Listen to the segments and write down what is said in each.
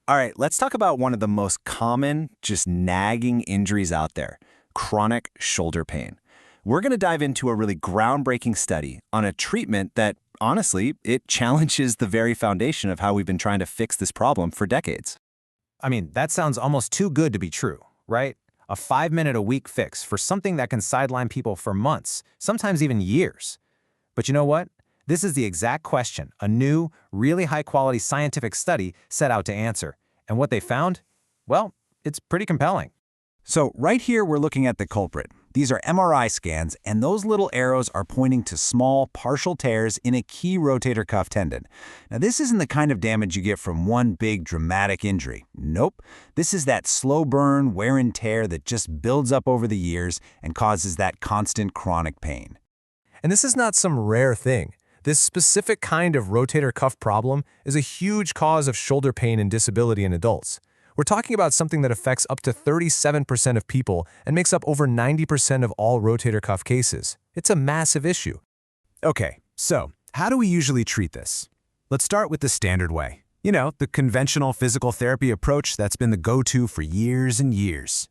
All right, let's talk about one of the most common, just nagging injuries out there, chronic shoulder pain. We're going to dive into a really groundbreaking study on a treatment that, honestly, it challenges the very foundation of how we've been trying to fix this problem for decades. I mean, that sounds almost too good to be true, right? A 5-minute-a-week fix for something that can sideline people for months, sometimes even years. But you know what? This is the exact question a new, really high-quality scientific study set out to answer. And what they found? Well, it's pretty compelling. So right here we're looking at the culprit. These are MRI scans, and those little arrows are pointing to small, partial tears in a key rotator cuff tendon. Now this isn't the kind of damage you get from one big dramatic injury. Nope. This is that slow burn, wear and tear that just builds up over the years and causes that constant chronic pain. And this is not some rare thing. This specific kind of rotator cuff problem is a huge cause of shoulder pain and disability in adults. We're talking about something that affects up to 37% of people and makes up over 90% of all rotator cuff cases. It's a massive issue. Okay, so how do we usually treat this? Let's start with the standard way. You know, the conventional physical therapy approach that's been the go-to for years and years.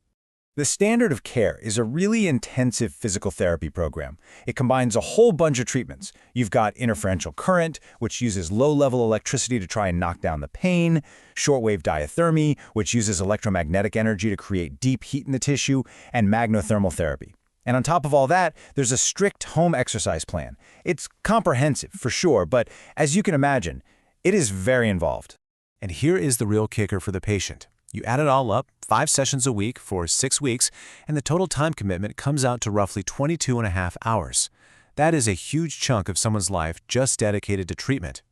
The standard of care is a really intensive physical therapy program. It combines a whole bunch of treatments. You've got interferential current, which uses low-level electricity to try and knock down the pain, shortwave diathermy, which uses electromagnetic energy to create deep heat in the tissue, and magnethermal therapy. And on top of all that, there's a strict home exercise plan. It's comprehensive, for sure, but as you can imagine, it is very involved. And here is the real kicker for the patient. You add it all up, 5 sessions a week for 6 weeks, and the total time commitment comes out to roughly 22.5 hours. That is a huge chunk of someone's life just dedicated to treatment.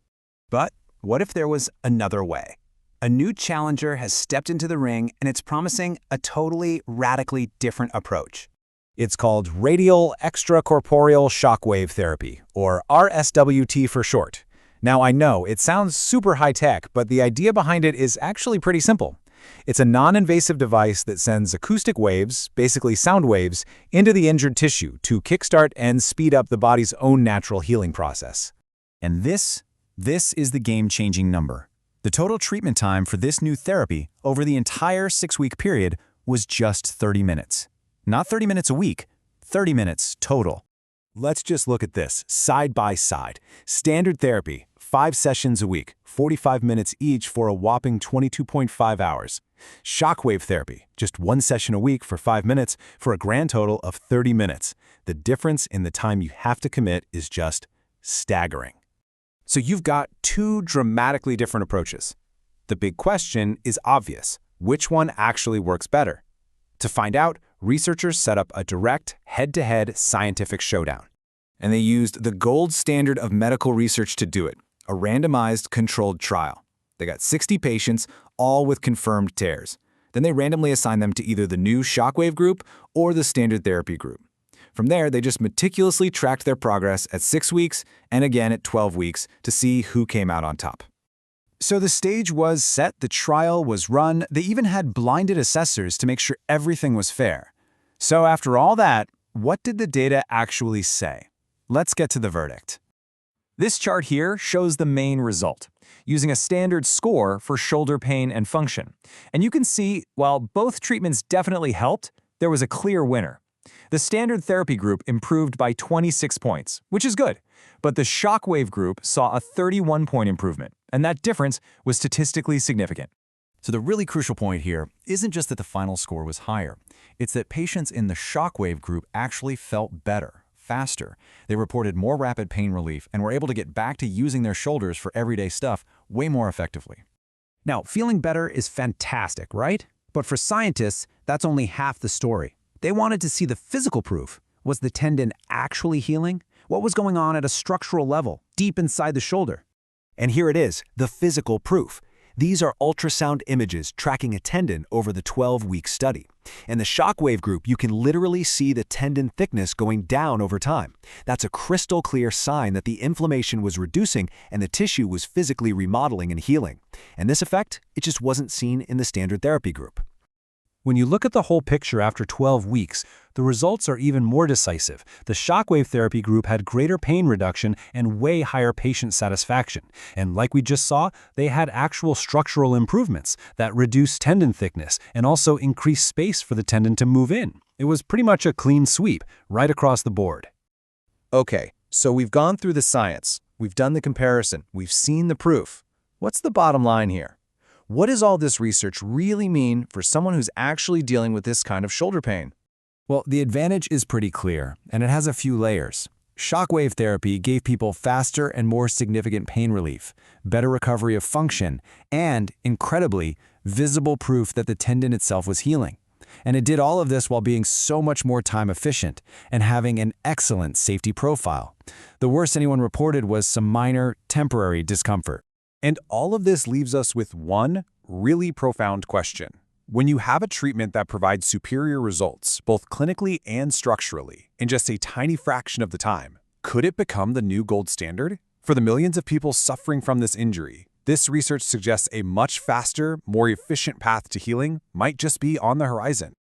But what if there was another way? A new challenger has stepped into the ring, and it's promising a totally, radically different approach. It's called Radial Extracorporeal Shock Wave Therapy, or RSWT for short. Now, I know it sounds super high-tech, but the idea behind it is actually pretty simple. It's a non-invasive device that sends acoustic waves, basically sound waves, into the injured tissue to kickstart and speed up the body's own natural healing process. And this is the game-changing number. The total treatment time for this new therapy over the entire 6-week period was just 30 minutes. Not 30 minutes a week, 30 minutes total. Let's just look at this, side by side. Standard therapy, 5 sessions a week, 45 minutes each for a whopping 22.5 hours. Shockwave therapy, just 1 session a week for 5 minutes for a grand total of 30 minutes. The difference in the time you have to commit is just staggering. So you've got 2 dramatically different approaches. The big question is obvious. Which one actually works better? To find out, researchers set up a direct, head-to-head scientific showdown. And they used the gold standard of medical research to do it, a randomized controlled trial. They got 60 patients, all with confirmed tears. Then they randomly assigned them to either the new shockwave group or the standard therapy group. From there, they just meticulously tracked their progress at 6 weeks and again at 12 weeks to see who came out on top. So the stage was set, the trial was run, they even had blinded assessors to make sure everything was fair. So after all that, what did the data actually say? Let's get to the verdict. This chart here shows the main result, using a standard score for shoulder pain and function. And you can see, while both treatments definitely helped, there was a clear winner. The standard therapy group improved by 26 points, which is good, but the shockwave group saw a 31-point improvement, and that difference was statistically significant. So the really crucial point here isn't just that the final score was higher. It's that patients in the shockwave group actually felt better, faster. They reported more rapid pain relief and were able to get back to using their shoulders for everyday stuff way more effectively. Now, feeling better is fantastic, right? But for scientists, that's only half the story. They wanted to see the physical proof. Was the tendon actually healing? What was going on at a structural level, deep inside the shoulder? And here it is, the physical proof. These are ultrasound images tracking a tendon over the 12-week study. In the shockwave group, you can literally see the tendon thickness going down over time. That's a crystal clear sign that the inflammation was reducing and the tissue was physically remodeling and healing. And this effect, it just wasn't seen in the standard therapy group. When you look at the whole picture after 12 weeks, the results are even more decisive. The shockwave therapy group had greater pain reduction and way higher patient satisfaction. And like we just saw, they had actual structural improvements that reduced tendon thickness and also increased space for the tendon to move in. It was pretty much a clean sweep right across the board. Okay, so we've gone through the science, we've done the comparison, we've seen the proof. What's the bottom line here? What does all this research really mean for someone who's actually dealing with this kind of shoulder pain? Well, the advantage is pretty clear, and it has a few layers. Shockwave therapy gave people faster and more significant pain relief, better recovery of function, and, incredibly, visible proof that the tendon itself was healing. And it did all of this while being so much more time efficient and having an excellent safety profile. The worst anyone reported was some minor, temporary discomfort. And all of this leaves us with one really profound question. When you have a treatment that provides superior results, both clinically and structurally, in just a tiny fraction of the time, could it become the new gold standard? For the millions of people suffering from this injury, this research suggests a much faster, more efficient path to healing might just be on the horizon.